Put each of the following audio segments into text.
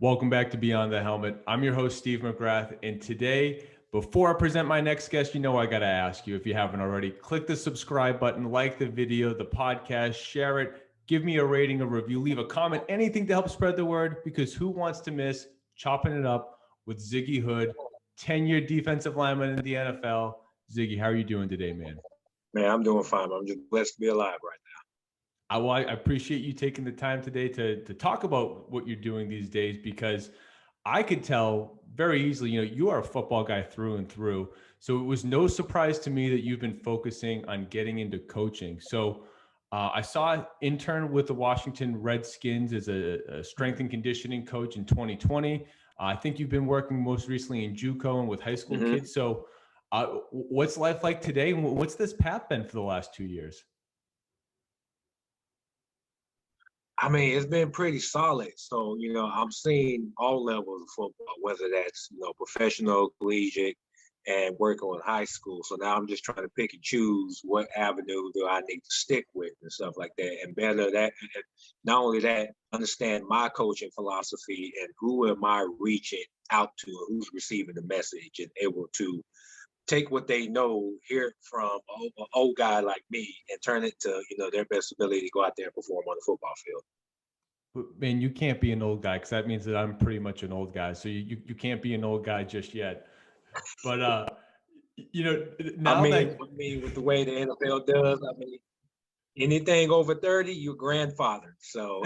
Welcome back to Beyond the Helmet. I'm your host, Steve McGrath. And today, before I present my next guest, I got to ask you, if you haven't already, click the subscribe button, like the video, the podcast, share it, give me a rating, a review, leave a comment, anything to help spread the word, because who wants to miss chopping it up with Ziggy Hood, 10-year defensive lineman in the NFL. Ziggy, how are you doing today, man? Man, I'm doing fine. I'm just blessed to be alive right now. I appreciate you taking the time today to talk about what you're doing these days, because I could tell very easily, you are a football guy through and through. So it was no surprise to me that you've been focusing on getting into coaching. So I saw intern with the Washington Redskins as a strength and conditioning coach in 2020. I think you've been working most recently in JUCO and with high school kids. So what's life like today? And what's this path been for the last 2 years? I mean, it's been pretty solid. So, I'm seeing all levels of football, whether that's, professional, collegiate, and working with high school. So now I'm just trying to pick and choose what avenue do I need to stick with and stuff like that. And better that, and not only that, understand my coaching philosophy and who am I reaching out to, and who's receiving the message, and able to take what they know, hear it from an old guy like me, and turn it to, their best ability to go out there and perform on the football field. Man, you can't be an old guy, because that means that I'm pretty much an old guy. So you can't be an old guy just yet. But now with the way the NFL does, anything over 30, you're grandfather. So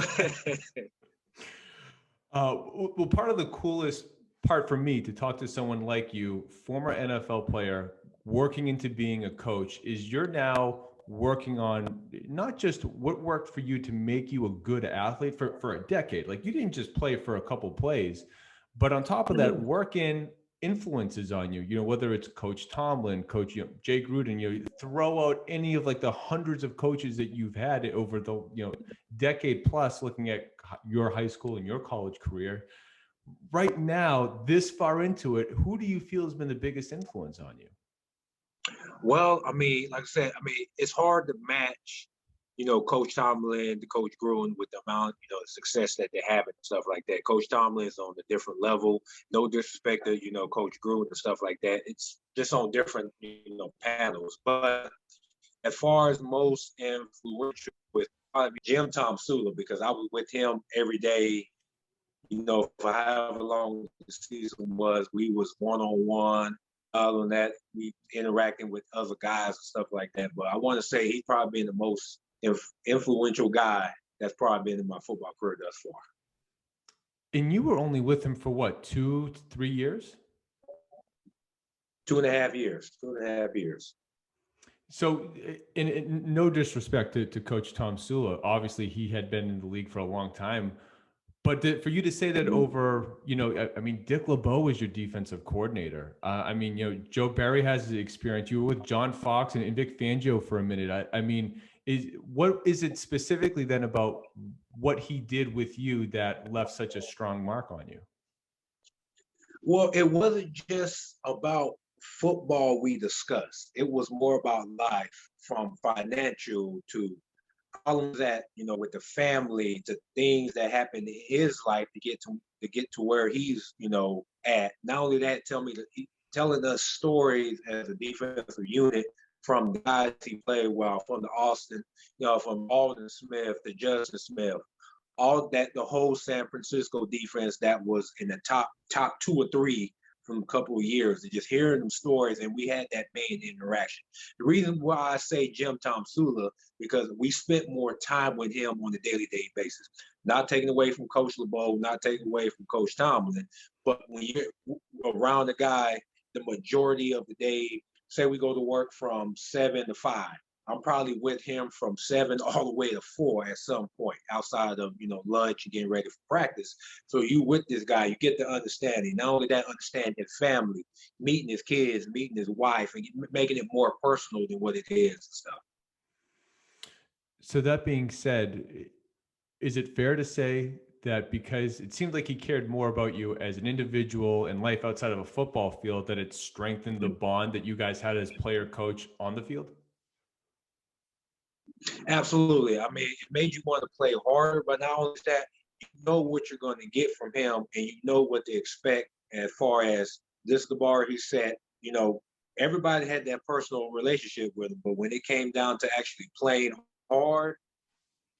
well, part of the coolest part for me to talk to someone like you, former NFL player, working into being a coach, is you're now working on not just what worked for you to make you a good athlete for a decade. Like, you didn't just play for a couple plays, but on top of that, work in influences on you, whether it's Coach Tomlin, Coach Jay Gruden, throw out any of like the hundreds of coaches that you've had over the decade plus, looking at your high school and your college career. Right now, this far into it, who do you feel has been the biggest influence on you? Well, like I said, it's hard to match, Coach Tomlin, the Coach Gruden, with the amount, success that they're having and stuff like that. Coach Tomlin is on a different level. No disrespect to, Coach Gruden and stuff like that. It's just on different, panels. But as far as most influential, with probably Jim Tomsula, because I was with him every day, for however long the season was. We was one-on-one. Other than that, we interacting with other guys and stuff like that. But I want to say he's probably been the most influential guy that's probably been in my football career thus far. And you were only with him for what, 2 to 3 years? 2.5 years. 2.5 years. So, in no disrespect to Coach Tomsula, obviously he had been in the league for a long time. But for you to say that over, Dick LeBeau is your defensive coordinator. Joe Barry has his experience. You were with John Fox and Vic Fangio for a minute. What is it specifically then about what he did with you that left such a strong mark on you? Well, it wasn't just about football we discussed. It was more about life, from financial to problems that, with the family, to things that happened in his life to get to where he's, at. Not only that, telling us stories as a defensive unit from the guys he played well, from the Austin, from Alden Smith to Justin Smith, all that, the whole San Francisco defense that was in the top 2 or 3 from a couple of years, and just hearing them stories, and we had that main interaction. The reason why I say Jim Tomsula, because we spent more time with him on a daily basis. Not taking away from Coach LeBeau, not taking away from Coach Tomlin, but when you're around the guy the majority of the day, say we go to work from 7 to 5, I'm probably with him from 7 all the way to 4 at some point, outside of, lunch and getting ready for practice. So you with this guy, you get the understanding. Not only that, understand his family, meeting his kids, meeting his wife, and making it more personal than what it is and stuff. So that being said, is it fair to say that because it seemed like he cared more about you as an individual and life outside of a football field, that it strengthened the bond that you guys had as player coach on the field? Absolutely. It made you want to play harder, but not only that, you know what you're going to get from him, and you know what to expect as far as this is the bar he set. You know, everybody had that personal relationship with him, but when it came down to actually playing hard,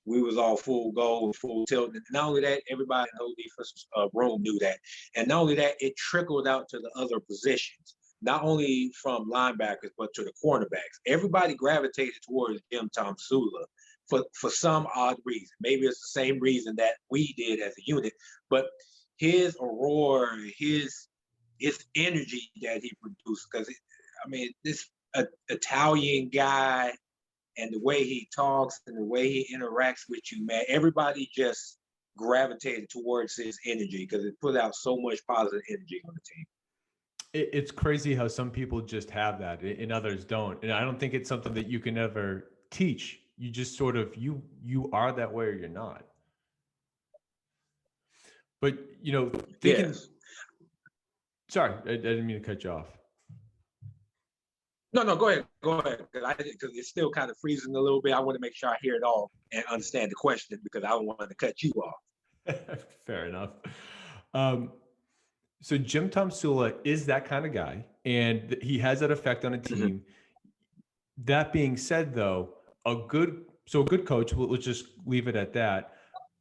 we was all full go, full tilt. And not only that, everybody in the whole defensive room knew that. And not only that, it trickled out to the other positions, not only from linebackers, but to the cornerbacks. Everybody gravitated towards Jim Tomsula for some odd reason. Maybe it's the same reason that we did as a unit, but his aurora, his energy that he produced, because I mean, this Italian guy and the way he talks and the way he interacts with you, man, everybody just gravitated towards his energy because it put out so much positive energy on the team. It's crazy how some people just have that and others don't. And I don't think it's something that you can ever teach. You just sort of, you are that way or you're not. But, you know, thinking, yes. Sorry, I didn't mean to cut you off. No, go ahead. Because it's still kind of freezing a little bit. I want to make sure I hear it all and understand the question because I don't want to cut you off. Fair enough. So Jim Tomsula is that kind of guy, and he has that effect on a team. Mm-hmm. That being said, though, a good coach, let's just leave it at that.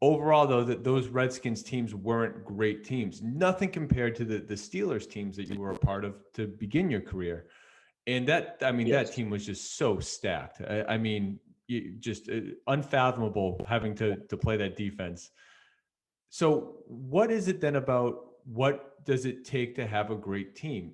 Overall, though, that those Redskins teams weren't great teams. Nothing compared to the Steelers teams that you were a part of to begin your career. And that, I mean, yes. That team was just so stacked. I mean, just unfathomable having to play that defense. So what is it then about what does it take to have a great team?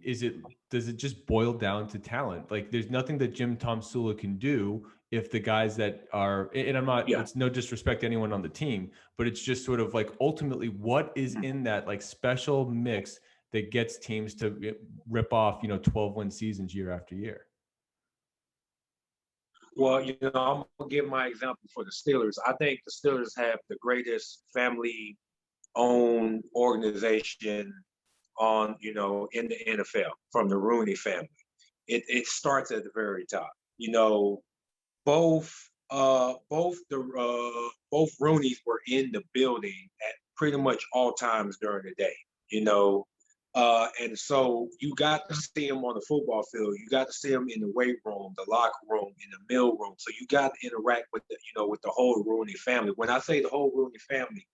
Does it just boil down to talent? Like there's nothing that Jim Tomsula can do if the guys that are, and I'm not, it's no disrespect to anyone on the team, but it's just sort of like ultimately what is in that like special mix that gets teams to rip off, 12-win seasons year after year? Well, I'm going to give my example for the Steelers. I think the Steelers have the greatest family-owned organization on, in the NFL from the Rooney family. It starts at the very top. Both Rooneys were in the building at pretty much all times during the day, and so you got to see them on the football field. You got to see them in the weight room, the locker room, in the meal room. So you got to interact with the whole Rooney family. When I say the whole Rooney family,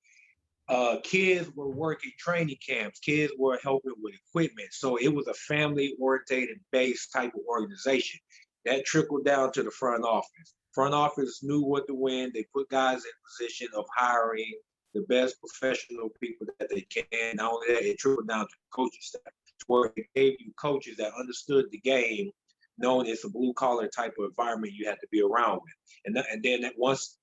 kids were working training camps. Kids were helping with equipment. So it was a family-oriented based type of organization that trickled down to the front office. Front office knew what to win. They put guys in position of hiring the best professional people that they can. Not only that, it trickled down to the coaching staff, where it gave you coaches that understood the game, knowing it's a blue collar type of environment you had to be around with. And then once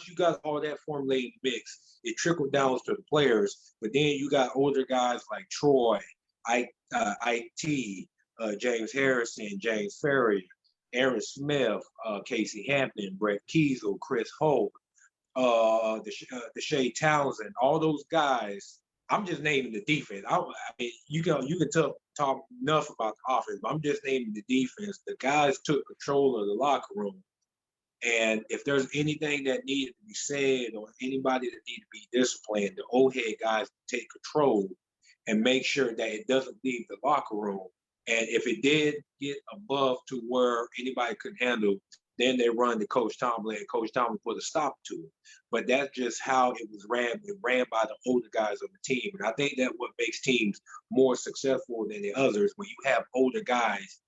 you got all that formulated mix, it trickled down to the players. But then you got older guys like Troy, IT, James Harrison, James Ferry, Aaron Smith, Casey Hampton, Brett Kiesel, Chris Holt, Deshae Townsend, all those guys. I'm just naming the defense. I mean, you can talk enough about the offense, but I'm just naming the defense. The guys took control of the locker room, and if there's anything that needed to be said or anybody that needed to be disciplined, the old head guys take control and make sure that it doesn't leave the locker room. And if it did get above to where anybody could handle, then they run to Coach Tomlin, and Coach Tomlin put a stop to it. But that's just how it was ran. It ran by the older guys of the team. And I think that's what makes teams more successful than the others. When you have older guys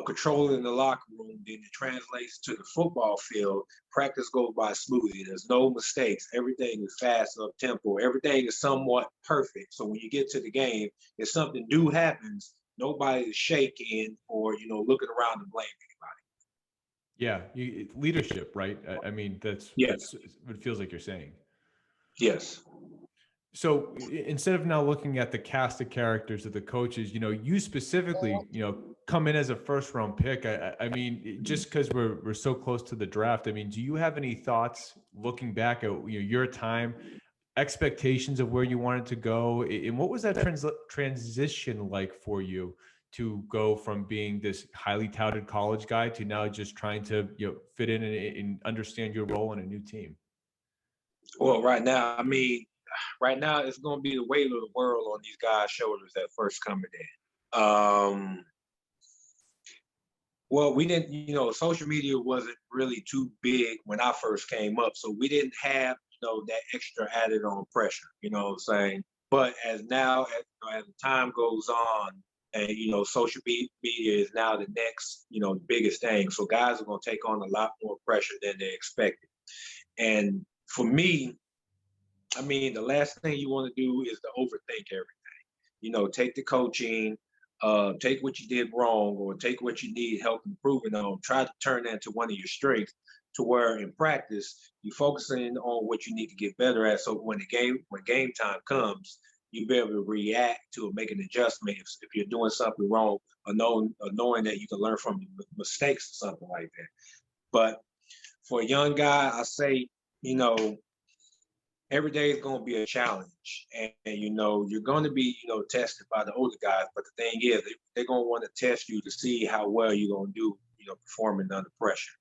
controlling the locker room, then it translates to the football field. Practice goes by smoothly. There's no mistakes. Everything is fast, up tempo. Everything is somewhat perfect. So when you get to the game, if something new happens, nobody is shaking or, looking around and blaming anybody. Yeah, leadership, right? I mean, that's what it feels like you're saying. Yes. So instead of now looking at the cast of characters of the coaches, you specifically, come in as a first-round pick. I mean, just because we're so close to the draft, I mean, do you have any thoughts looking back at your time, expectations of where you wanted to go, and what was that transition like for you to go from being this highly touted college guy to now just trying to fit in and understand your role in a new team? Well, right now it's going to be the weight of the world on these guys' shoulders that first coming in. Well, we didn't, social media wasn't really too big when I first came up, so we didn't have, that extra added on pressure. You know what I'm saying? But as time goes on, and social media is now the next, biggest thing. So guys are going to take on a lot more pressure than they expected. And for me, the last thing you want to do is to overthink everything. Take the coaching, take what you did wrong, or take what you need help improving on. Try to turn that into one of your strengths, to where in practice you're focusing on what you need to get better at. So when game time comes, you be able to react to make an adjustment if you're doing something wrong, or knowing that you can learn from mistakes or something like that. But for a young guy, I say, every day is going to be a challenge, and you're going to be tested by the older guys. But the thing is, they're going to want to test you to see how well you're going to do performing under pressure.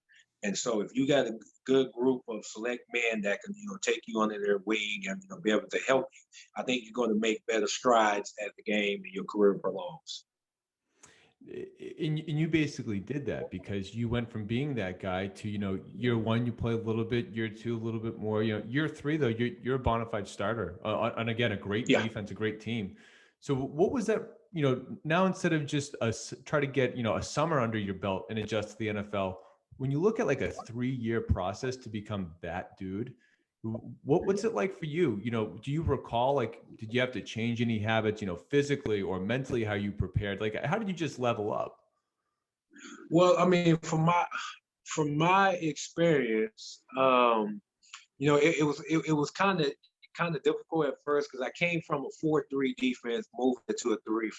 And so if you got a good group of select men that can take you under their wing and be able to help you, I think you're going to make better strides at the game and your career prolongs. And you basically did that, because you went from being that guy to, year one, you play a little bit, year two, a little bit more, year three, though, you're a bona fide starter. And again, a great defense, a great team. So what was that, now instead of just try to get, a summer under your belt and adjust to the NFL, when you look at like a 3-year process to become that dude, what's it like for you? Do you recall, like, did you have to change any habits, physically or mentally, how you prepared? Like, how did you just level up? Well, from my experience, it was kind of difficult at first, because I came from a 4-3 defense, moved into a 3-4.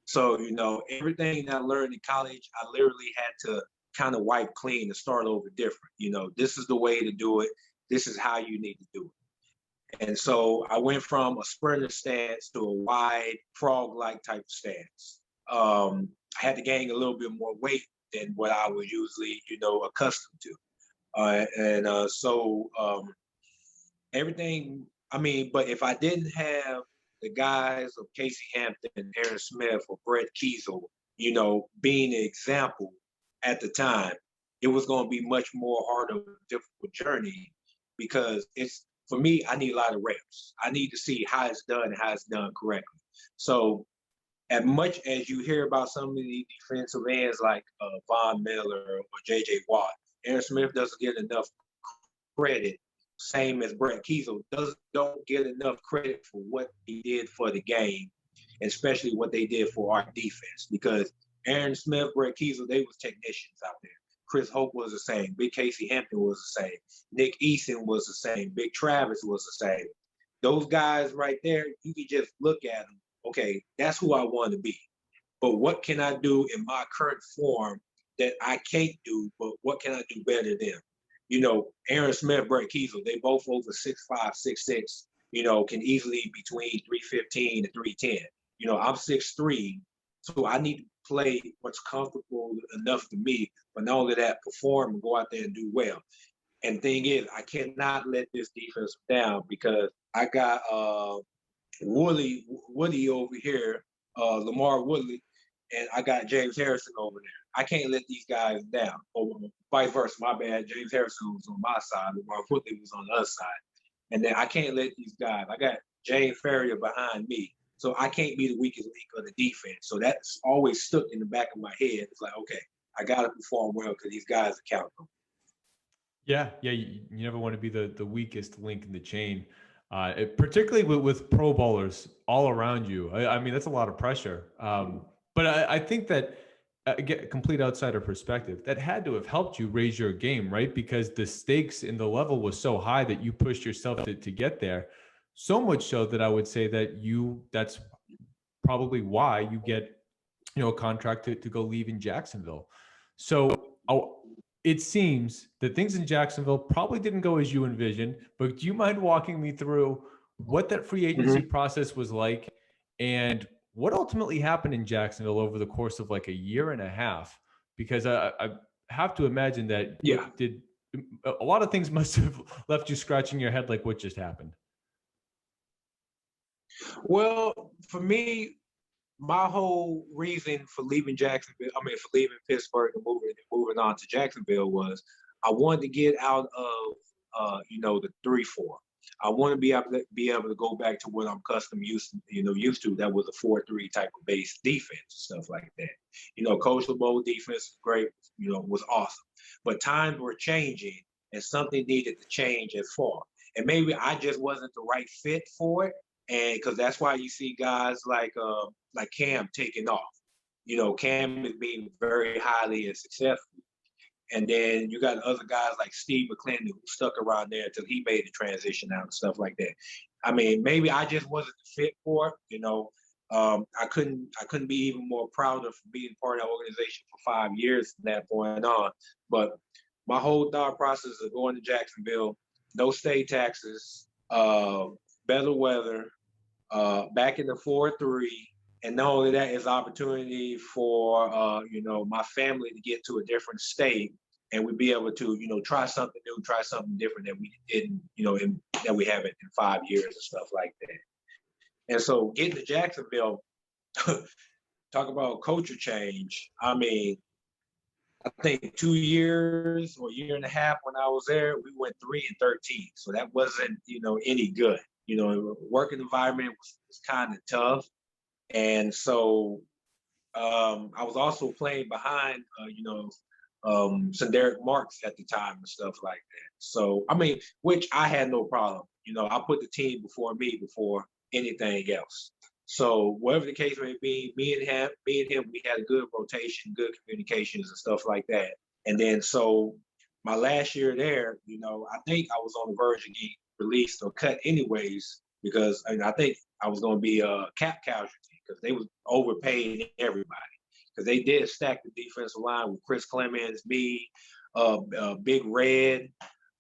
So everything that I learned in college, I literally had to kind of wipe clean and start over different. This is the way to do it. This is how you need to do it. And so I went from a sprinter stance to a wide frog-like type stance. I had to gain a little bit more weight than what I was usually, accustomed to. So everything, but if I didn't have the guys of Casey Hampton, Aaron Smith, or Brett Kiesel, being an example at the time, it was going to be much more harder, difficult journey, because for me, I need a lot of reps. I need to see how it's done and how it's done correctly. So as much as you hear about some of the defensive ends like Von Miller or J.J. Watt, Aaron Smith doesn't get enough credit, same as Brett Kiesel don't get enough credit for what he did for the game, and especially what they did for our defense. Because Aaron Smith, Brett Kiesel, they was technicians out there. Chris Hope was the same. Big Casey Hampton was the same. Nick Eason was the same. Big Travis was the same. Those guys right there, you can just look at them. Okay, that's who I want to be. But what can I do in my current form that I can't do, but what can I do better than? Aaron Smith, Brett Kiesel, they both over 6'5", 6'6", can easily between 315 and 310. I'm 6'3", so I need to play what's comfortable enough for me, but not only that, perform and go out there and do well. And thing is, I cannot let this defense down, because I got Woody over here, Lamar Woodley, and I got James Harrison over there. I can't let these guys down. Or vice versa, my bad. James Harrison was on my side, Lamar Woodley was on the other side. And then I can't let these guys, I got Jane Ferrier behind me. So I can't be the weakest link of the defense. So that's always stuck in the back of my head. It's like, okay, I got to perform well because these guys are counting. Yeah. You never want to be the weakest link in the chain, particularly with pro bowlers all around you. I mean, that's a lot of pressure. But I think that, get a complete outsider perspective, that had to have helped you raise your game, right? Because the stakes in the level was so high that you pushed yourself to get there. So much so that I would say that that's probably why you get, a contract to go leave in Jacksonville. So it seems that things in Jacksonville probably didn't go as you envisioned, but do you mind walking me through what that free agency process was like, and what ultimately happened in Jacksonville over the course of like a year and a half? Because I have to imagine that you did a lot of things must have left you scratching your head like what just happened. Well, for me, my whole reason for leaving for leaving Pittsburgh and moving on to Jacksonville was I wanted to get out of the 3-4. I want to be able to go back to what I'm used to. That was a 4-3 type of base defense, stuff like that. Coach LeBeau defense was great. Was awesome, but times were changing, and something needed to change as far. And maybe I just wasn't the right fit for it, and because that's why you see guys like Cam taking off. Cam is being very highly and successful. And then you got other guys like Steve McClendon who stuck around there until he made the transition out and stuff like that. I mean, maybe I just wasn't fit for it. I couldn't be even more prouder for being part of the organization for 5 years from that point on. But my whole thought process of going to Jacksonville, no state taxes, better weather, back in the 4-3. And not only that, is opportunity for my family to get to a different state, and we'd be able to try something new, try something different that we didn't that we haven't in 5 years and stuff like that. And so getting to Jacksonville, talk about culture change. I mean, I think 2 years or a year and a half when I was there, we went 3-13. So that wasn't any good. Working environment was kind of tough. And so I was also playing behind, some Derek Marks at the time and stuff like that. So, I mean, which I had no problem. I put the team before anything else. So whatever the case may be, me and him, we had a good rotation, good communications and stuff like that. And then so my last year there, I think I was on the verge of getting released or cut anyways, because I think I was going to be a cap casualty because they was overpaying everybody. Because they did stack the defensive line with Chris Clemens, me, Big Red,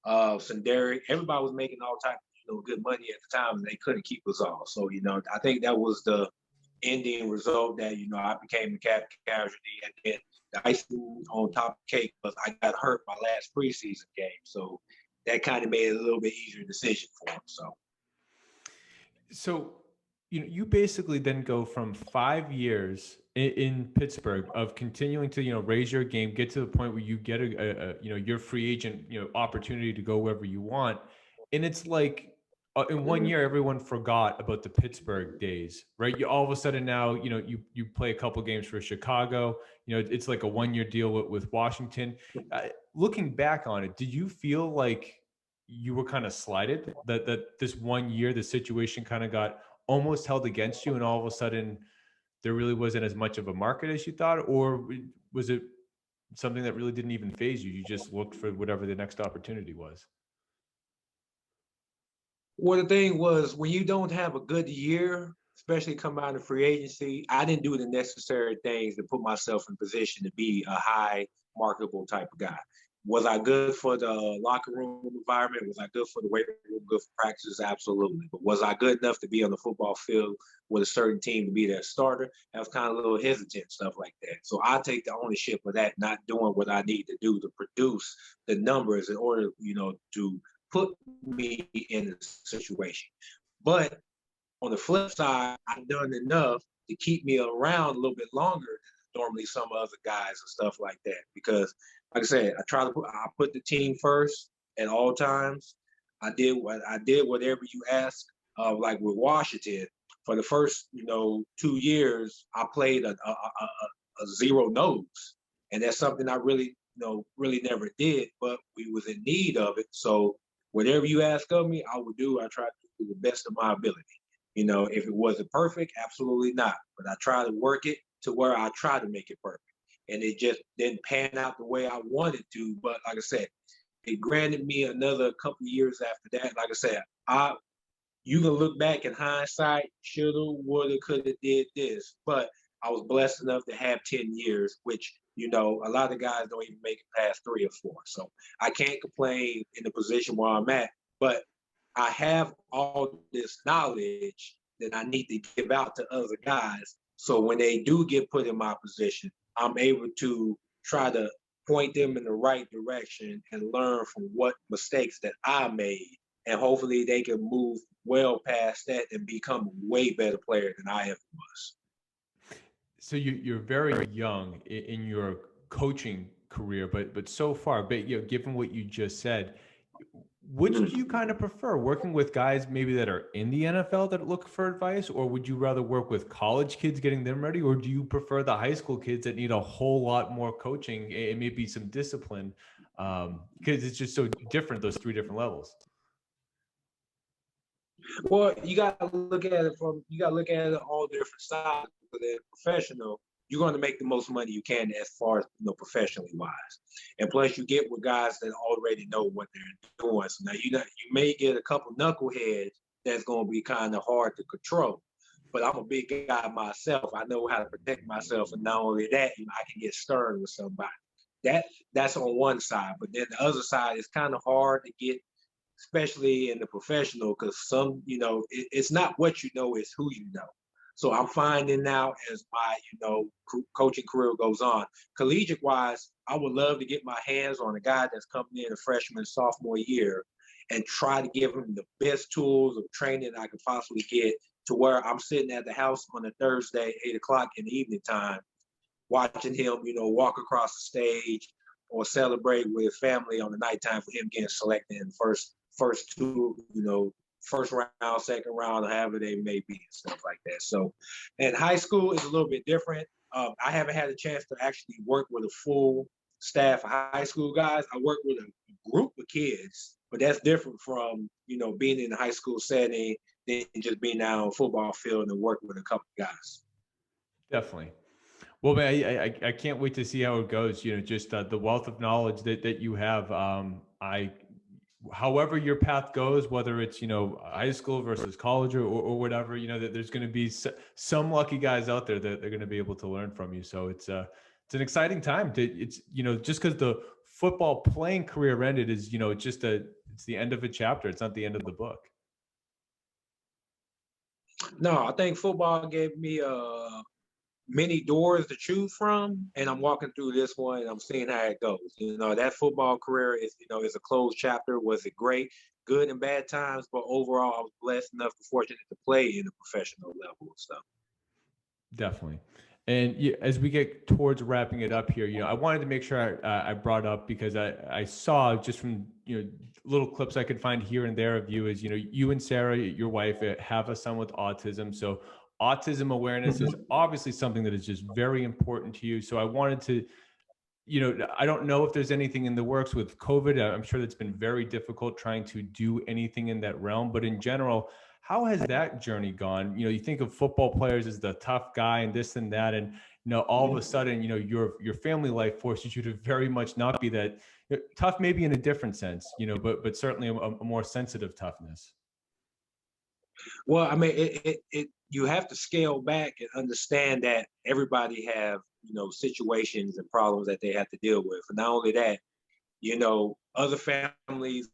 Senderic. Everybody was making all types of good money at the time, and they couldn't keep us all. So, I think that was the ending result that, I became a cap casualty. And then the icing on top of the cake was I got hurt my last preseason game. So that kind of made it a little bit easier decision for him. So you basically then go from 5 years in Pittsburgh of continuing to, raise your game, get to the point where you get your free agent, opportunity to go wherever you want. And it's like in 1 year, everyone forgot about the Pittsburgh days, right? You all of a sudden now, you play a couple games for Chicago, it's like a 1 year deal with Washington. Looking back on it, did you feel like you were kind of slighted that this 1 year, the situation kind of got almost held against you, and all of a sudden there really wasn't as much of a market as you thought? Or was it something that really didn't even faze you? You just looked for whatever the next opportunity was? Well, the thing was, when you don't have a good year, especially come out of free agency, I didn't do the necessary things to put myself in position to be a high marketable type of guy. Was I good for the locker room environment? Was I good for the weight room, good for practices? Absolutely. But was I good enough to be on the football field with a certain team to be their starter? I was kind of a little hesitant, stuff like that. So I take the ownership of that, not doing what I need to do to produce the numbers in order, to put me in a situation. But on the flip side, I've done enough to keep me around a little bit longer than normally some other guys and stuff like that. Because, like I said, I put the team first at all times. I did whatever you asked. Like with Washington, for the first 2 years, I played a zero nose, and that's something I really never did. But we was in need of it, so whatever you ask of me, I would do. I try to do the best of my ability. If it wasn't perfect, absolutely not. But I try to work it to where I try to make it perfect. And it just didn't pan out the way I wanted to. But like I said, it granted me another couple of years after that. Like I said, you can look back in hindsight, shoulda, woulda, coulda, did this. But I was blessed enough to have 10 years, which, a lot of guys don't even make it past 3 or 4. So I can't complain in the position where I'm at. But I have all this knowledge that I need to give out to other guys. So when they do get put in my position, I'm able to try to point them in the right direction and learn from what mistakes that I made. And hopefully they can move well past that and become a way better player than I ever was. So you're very young in your coaching career, but so far, but given what you just said, which do you kind of prefer, working with guys maybe that are in the NFL that look for advice, or would you rather work with college kids getting them ready, or do you prefer the high school kids that need a whole lot more coaching and maybe some discipline? Because it's just so different, those three different levels. Well, you got to look at it all different sides. Because as a professional, you're going to make the most money you can as far as professionally wise, and plus you get with guys that already know what they're doing. So now you may get a couple knuckleheads that's going to be kind of hard to control. But I'm a big guy myself. I know how to protect myself, and not only that, I can get stern with somebody. That's on one side, but then the other side is kind of hard to get, especially in the professional, because it's not what you know, it's who you know. So I'm finding now as my, coaching career goes on, collegiate wise, I would love to get my hands on a guy that's coming in a freshman, sophomore year and try to give him the best tools of training I could possibly get, to where I'm sitting at the house on a Thursday, 8 o'clock in the evening time, watching him, walk across the stage or celebrate with family on the nighttime for him getting selected in the first two, first round, second round, however they may be, and stuff like that. So, and high school is a little bit different. I haven't had a chance to actually work with a full staff of high school guys. I work with a group of kids, but that's different from, being in a high school setting than just being out on a football field and working with a couple of guys. Definitely. Well, man, I can't wait to see how it goes. Just the wealth of knowledge that you have. However your path goes, whether it's high school versus college or whatever, that there's going to be some lucky guys out there that they're going to be able to learn from you. So it's an exciting time. It's just because the football playing career ended is it's the end of a chapter. It's not the end of the book. No, I think football gave me many doors to choose from, and I'm walking through this one and I'm seeing how it goes. That football career is a closed chapter. Was it great? Good and bad times, but overall I was blessed enough and fortunate to play in the professional level. So definitely. And as we get towards wrapping it up here, I wanted to make sure I brought up, because I saw just from little clips I could find here and there of you, is you and Sarah, your wife, have a son with autism. So autism awareness is obviously something that is just very important to you. So I wanted to, I don't know if there's anything in the works with COVID. I'm sure that's been very difficult trying to do anything in that realm, but in general, how has that journey gone? You think of football players as the tough guy and this and that, and all of a sudden, your family life forces you to very much not be that tough, maybe in a different sense, but certainly a more sensitive toughness. Well, I mean, you have to scale back and understand that everybody have, situations and problems that they have to deal with. And not only that, other families,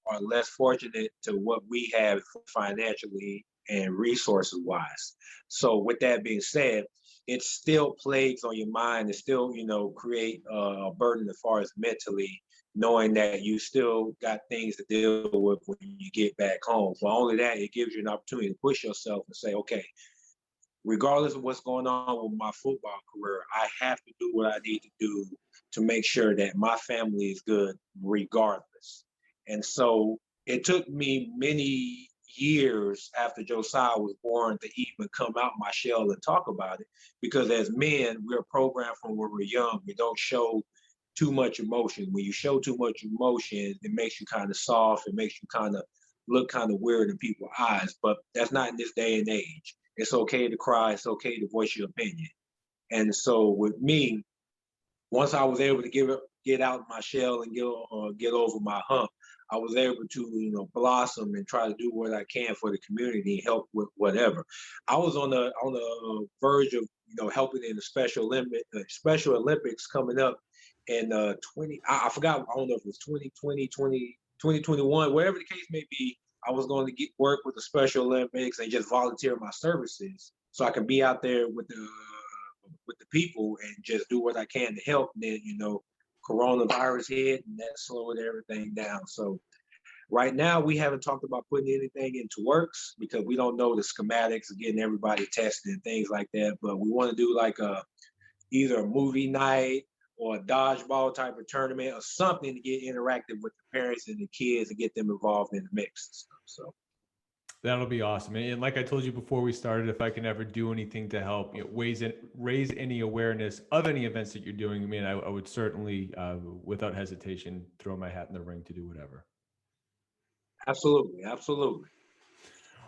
are less fortunate to what we have financially and resources wise. So with that being said, it still plagues on your mind. It still, create a burden as far as mentally, knowing that you still got things to deal with when you get back home. But only that, it gives you an opportunity to push yourself and say, okay, regardless of what's going on with my football career, I have to do what I need to do to make sure that my family is good regardless. And so it took me many years after Josiah was born to even come out my shell and talk about it, because as men, we're programmed from when we're young. We don't show too much emotion. When you show too much emotion, it makes you kind of soft. It makes you kind of look kind of weird in people's eyes. But that's not in this day and age. It's okay to cry. It's okay to voice your opinion. And so with me, once I was able to get out of my shell and get over my hump, I was able to blossom and try to do what I can for the community, help with whatever. I was on the verge of helping in the Special Olympics coming up in I forgot, I don't know if it was 2020, 2021, whatever the case may be. I was going to work with the Special Olympics and just volunteer my services so I can be out there with the people and just do what I can to help. And then, coronavirus hit, and that slowed everything down. So right now, we haven't talked about putting anything into works because we don't know the schematics of getting everybody tested and things like that. But we want to do like either a movie night or a dodgeball type of tournament or something to get interactive with the parents and the kids and get them involved in the mix and stuff. So that'll be awesome. And like I told you before we started, if I can ever do anything to help, raise any awareness of any events that you're doing, I mean, I would certainly, without hesitation, throw my hat in the ring to do whatever. Absolutely, absolutely.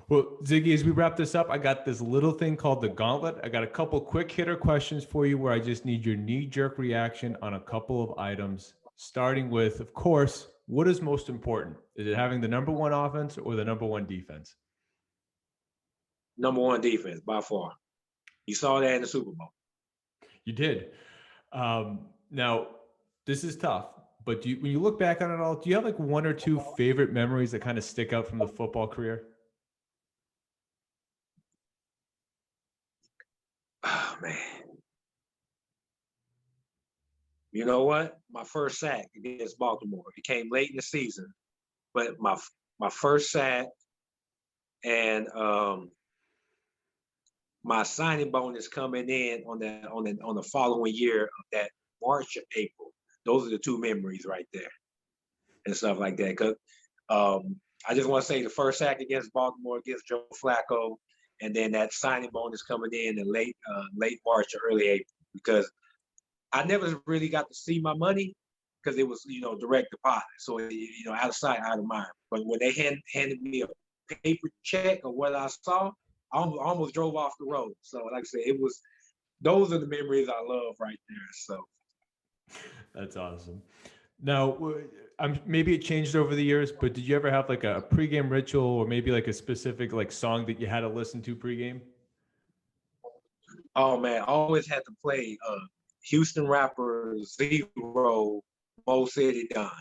Well, Ziggy, as we wrap this up, I got this little thing called the gauntlet. I got a couple quick hitter questions for you where I just need your knee-jerk reaction on a couple of items, starting with, of course, what is most important? Is it having the number one offense or the number one defense? Number one defense by far. You saw that in the Super Bowl. You did. Now, this is tough, but when you look back on it all, do you have like one or two favorite memories that kind of stick out from the football career? Oh, man. You know what? My first sack against Baltimore. It came late in the season, but my first sack and my signing bonus coming in on the following year of that March or April. Those are the two memories right there and stuff like that. Because I just want to say the first sack against Baltimore against Joe Flacco, and then that signing bonus coming in late March or early April, because I never really got to see my money because it was, direct deposit. So, out of sight, out of mind. But when they handed me a paper check of what I saw, I almost drove off the road. So like I said, those are the memories I love right there. So. That's awesome. Now, maybe it changed over the years, but did you ever have like a pregame ritual or maybe like a specific like song that you had to listen to pregame? Oh man, I always had to play Houston rapper Zero, Mo City Don.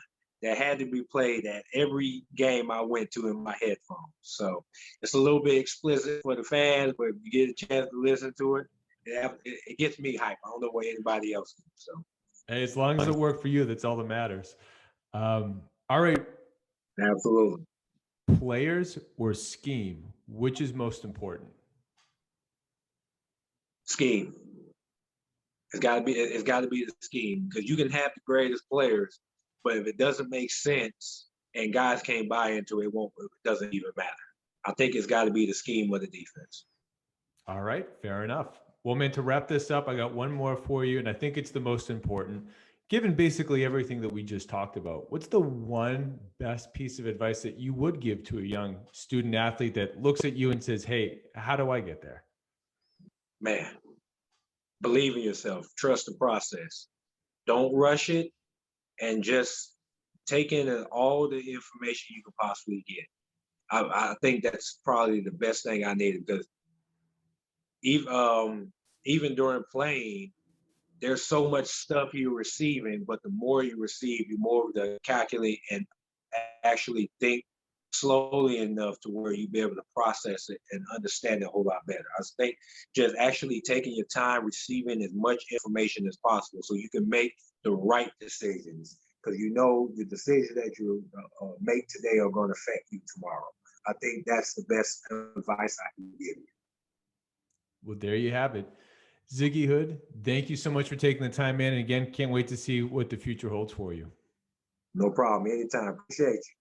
That had to be played at every game I went to in my headphones. So it's a little bit explicit for the fans, but if you get a chance to listen to it, it gets me hype. I don't know what anybody else does. So. Hey, as long as it worked for you, that's all that matters. All right. Absolutely. Players or scheme, which is most important? Scheme. It's got to be the scheme, because you can have the greatest players, but if it doesn't make sense and guys can't buy into it, it doesn't even matter. I think it's got to be the scheme of the defense. All right, fair enough. Well, man, to wrap this up, I got one more for you, and I think it's the most important. Given basically everything that we just talked about, what's the one best piece of advice that you would give to a young student athlete that looks at you and says, hey, how do I get there? Man, believe in yourself. Trust the process. Don't rush it, and just take in all the information you could possibly get. I think that's probably the best thing I needed, because even during playing, there's so much stuff you're receiving, but the more you receive, the more to calculate and actually think slowly enough to where you be able to process it and understand it a whole lot better. I think just actually taking your time, receiving as much information as possible so you can make the right decisions, because the decisions that you make today are going to affect you tomorrow. I think that's the best advice I can give you. Well, there you have it. Ziggy Hood, thank you so much for taking the time, man. And again, can't wait to see what the future holds for you. No problem. Anytime. Appreciate you.